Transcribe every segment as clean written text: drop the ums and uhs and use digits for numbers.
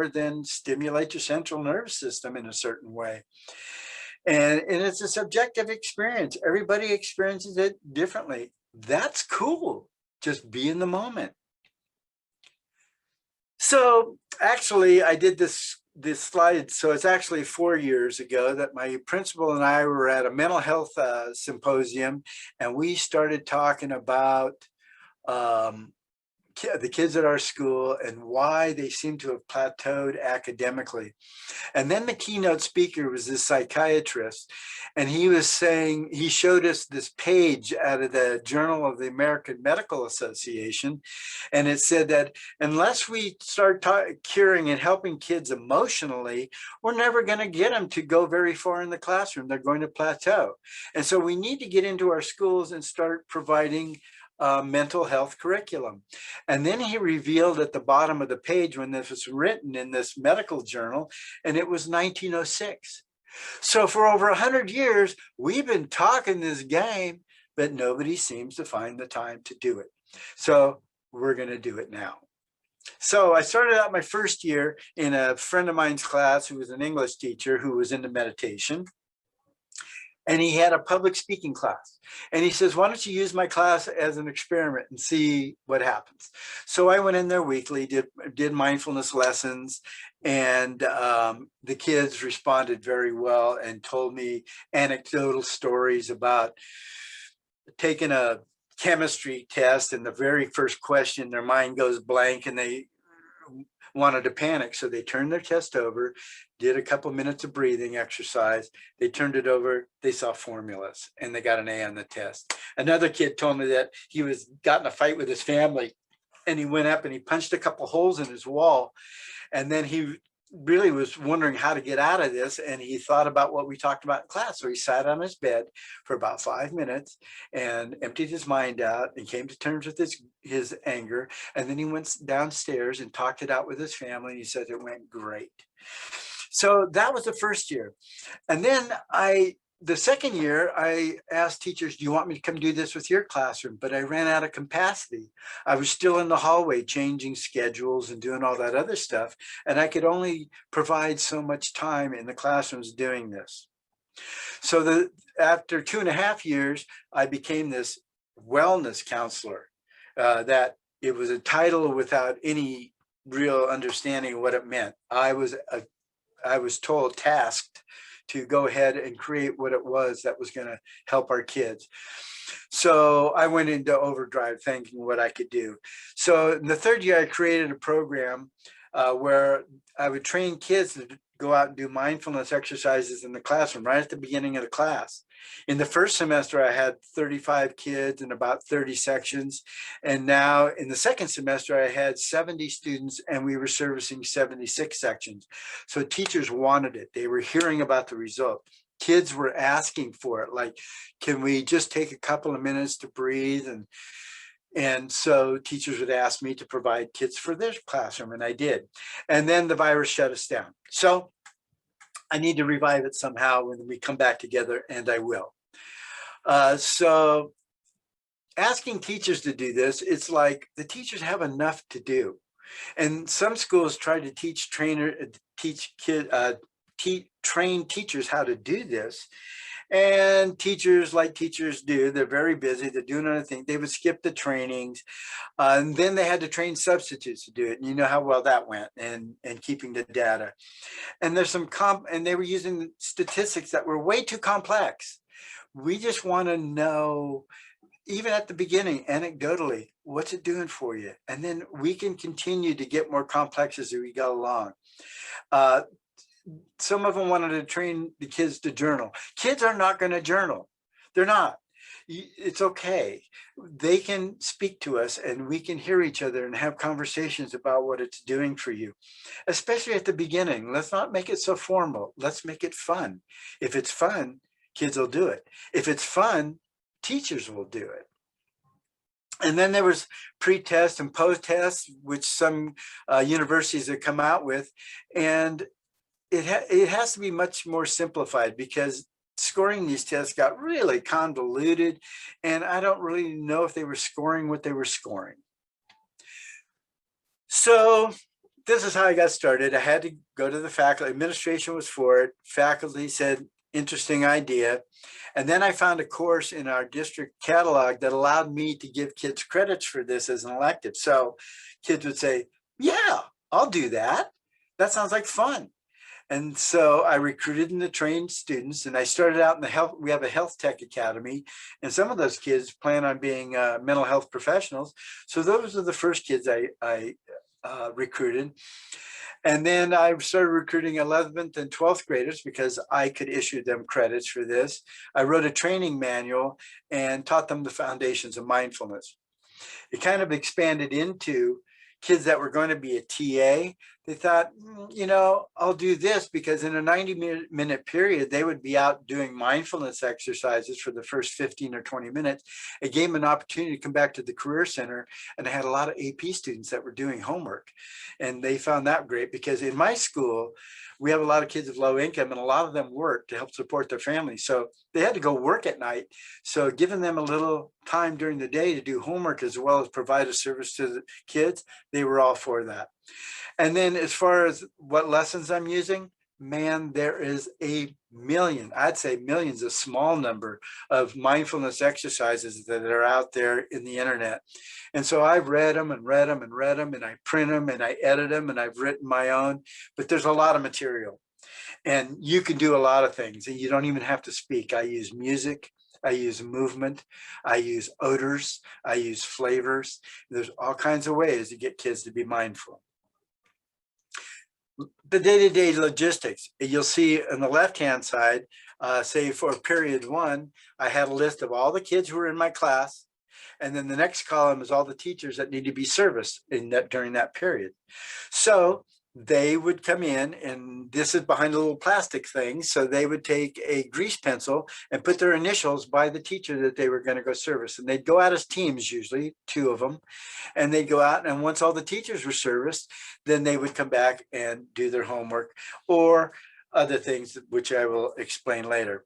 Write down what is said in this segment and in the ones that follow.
more than stimulate your central nervous system in a certain way. And it's a subjective experience. Everybody experiences it differently. That's cool. Just be in the moment. So actually, I did this slide. So it's actually 4 years ago that my principal and I were at a mental health symposium, and we started talking about the kids at our school and why they seem to have plateaued academically. And then the keynote speaker was this psychiatrist, and he was saying, he showed us this page out of the Journal of the American Medical Association, and it said that unless we start curing and helping kids emotionally, we're never going to get them to go very far in the classroom. They're going to plateau. And so we need to get into our schools and start providing mental health curriculum. And then he revealed at the bottom of the page when this was written in this medical journal, and it was 1906. So for over 100 years, we've been talking this game, but nobody seems to find the time to do it. So we're going to do it now. So I started out my first year in a friend of mine's class who was an English teacher who was into meditation. And he had a public speaking class. And he says, why don't you use my class as an experiment and see what happens? So I went in there weekly, did mindfulness lessons, and the kids responded very well and told me anecdotal stories about taking a chemistry test, and the very first question, their mind goes blank and they wanted to panic. So they turned their test over, did a couple minutes of breathing exercise. They turned it over, they saw formulas, and they got an A on the test. Another kid told me that he got in a fight with his family, and he went up and he punched a couple holes in his wall. And then he really was wondering how to get out of this, and he thought about what we talked about in class. So he sat on his bed for about 5 minutes and emptied his mind out and came to terms with his anger. And then he went downstairs and talked it out with his family, and he said it went great. So that was the first year. And then the second year, I asked teachers, do you want me to come do this with your classroom? But I ran out of capacity. I was still in the hallway changing schedules and doing all that other stuff. And I could only provide so much time in the classrooms doing this. So after 2.5 years, I became this wellness counselor. That it was a title without any real understanding of what it meant. I was tasked to go ahead and create what it was that was going to help our kids. So I went into overdrive thinking what I could do. So in the third year, I created a program where I would train kids to go out and do mindfulness exercises in the classroom right at the beginning of the class. In the first semester, I had 35 kids and about 30 sections. And now in the second semester, I had 70 students and we were servicing 76 sections. So teachers wanted it. They were hearing about the result. Kids were asking for it. Like, can we just take a couple of minutes to breathe? And so teachers would ask me to provide kits for their classroom, and I did. And then the virus shut us down. So I need to revive it somehow when we come back together, and I will. So asking teachers to do this, it's like the teachers have enough to do. And some schools try to train teachers how to do this. And teachers, like teachers do, they're very busy, they're doing other things. They would skip the trainings. And then they had to train substitutes to do it. And you know how well that went, and keeping the data. And there's and they were using statistics that were way too complex. We just want to know, even at the beginning, anecdotally, what's it doing for you? And then we can continue to get more complex as we go along. Some of them wanted to train the kids to journal. Kids are not going to journal. They're not. It's okay. They can speak to us and we can hear each other and have conversations about what it's doing for you, especially at the beginning. Let's not make it so formal. Let's make it fun. If it's fun, kids will do it. If it's fun, teachers will do it. And then there was pre-test and post-test, which some universities have come out with. And it has to be much more simplified, because scoring these tests got really convoluted, and I don't really know if they were scoring what they were scoring. So this is how I got started. I had to go to the faculty. Administration was for it. Faculty said, interesting idea. And then I found a course in our district catalog that allowed me to give kids credits for this as an elective. So kids would say, yeah, I'll do that. That sounds like fun. And so I recruited and trained students, and I started out in the health. We have a health tech academy, and some of those kids plan on being mental health professionals. So those are the first kids I recruited. And then I started recruiting 11th and 12th graders because I could issue them credits for this. I wrote a training manual and taught them the foundations of mindfulness. It kind of expanded into kids that were going to be a TA. They thought, I'll do this because in a 90-minute period, they would be out doing mindfulness exercises for the first 15 or 20 minutes. It gave them an opportunity to come back to the Career Center, and I had a lot of AP students that were doing homework. And they found that great because in my school, we have a lot of kids of low income, and a lot of them work to help support their families. So they had to go work at night. So giving them a little time during the day to do homework as well as provide a service to the kids, they were all for that. And then as far as what lessons I'm using, man, there is a million, I'd say millions, a small number of mindfulness exercises that are out there in the internet. And so I've read them and read them and read them, and I print them and I edit them, and I've written my own, but there's a lot of material. And you can do a lot of things, and you don't even have to speak. I use music, I use movement, I use odors, I use flavors. There's all kinds of ways to get kids to be mindful. The day-to-day logistics, you'll see on the left-hand side, say for period 1, I had a list of all the kids who were in my class. And then the next column is all the teachers that need to be serviced during that period. So they would come in, and this is behind a little plastic thing. So they would take a grease pencil and put their initials by the teacher that they were going to go service. And they'd go out as teams, usually 2 of them. And they'd go out, and once all the teachers were serviced, then they would come back and do their homework or other things, which I will explain later.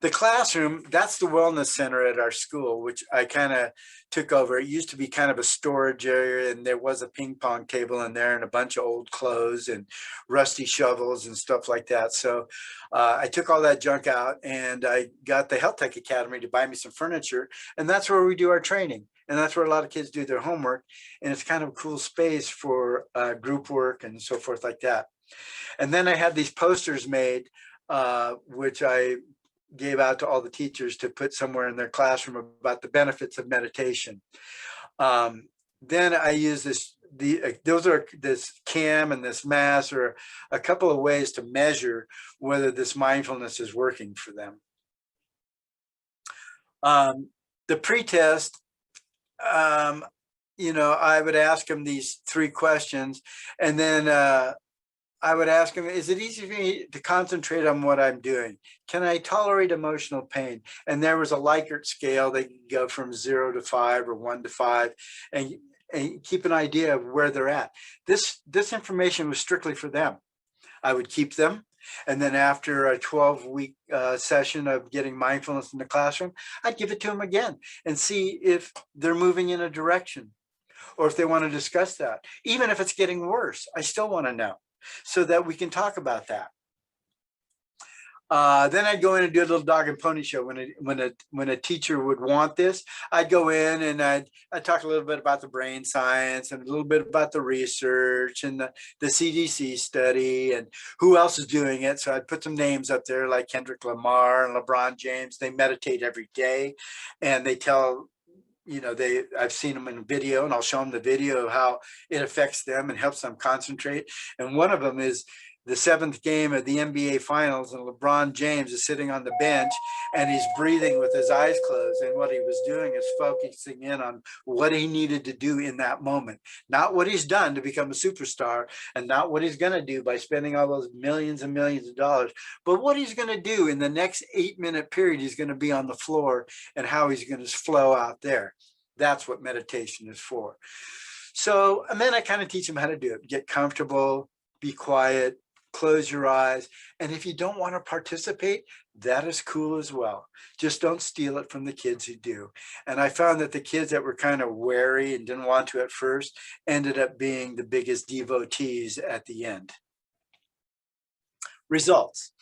The classroom, that's the wellness center at our school, which I kind of took over. It used to be kind of a storage area, and there was a ping pong table in there and a bunch of old clothes and rusty shovels and stuff like that. So I took all that junk out, and I got the Health Tech Academy to buy me some furniture, and that's where we do our training. And that's where a lot of kids do their homework. And it's kind of a cool space for group work and so forth like that. And then I had these posters made, which I gave out to all the teachers to put somewhere in their classroom about the benefits of meditation. Then I use this CAM and this MAS are a couple of ways to measure whether this mindfulness is working for them. The pretest, I would ask them these 3 questions, and then I would ask them, is it easy for me to concentrate on what I'm doing? Can I tolerate emotional pain? And there was a Likert scale. They could go from 0 to 5 or 1 to 5 and keep an idea of where they're at. This information was strictly for them. I would keep them. And then after a 12-week session of getting mindfulness in the classroom, I'd give it to them again and see if they're moving in a direction or if they want to discuss that. Even if it's getting worse, I still want to know, so that we can talk about that. Then I'd go in and do a little dog and pony show. When a teacher would want this, I'd go in and I'd talk a little bit about the brain science and a little bit about the research and the CDC study and who else is doing it. So I'd put some names up there like Kendrick Lamar and LeBron James. They meditate every day, and they tell, I've seen them in a video, and I'll show them the video of how it affects them and helps them concentrate. And one of them is the 7th game of the NBA Finals, and LeBron James is sitting on the bench, and he's breathing with his eyes closed. And what he was doing is focusing in on what he needed to do in that moment, not what he's done to become a superstar, and not what he's going to do by spending all those millions and millions of dollars, but what he's going to do in the next 8-minute period. He's going to be on the floor, and how he's going to flow out there. That's what meditation is for. So, and then I kind of teach them how to do it. Get comfortable, be quiet, close your eyes. And if you don't want to participate, that is cool as well. Just don't steal it from the kids who do. And I found that the kids that were kind of wary and didn't want to at first ended up being the biggest devotees at the end. Results.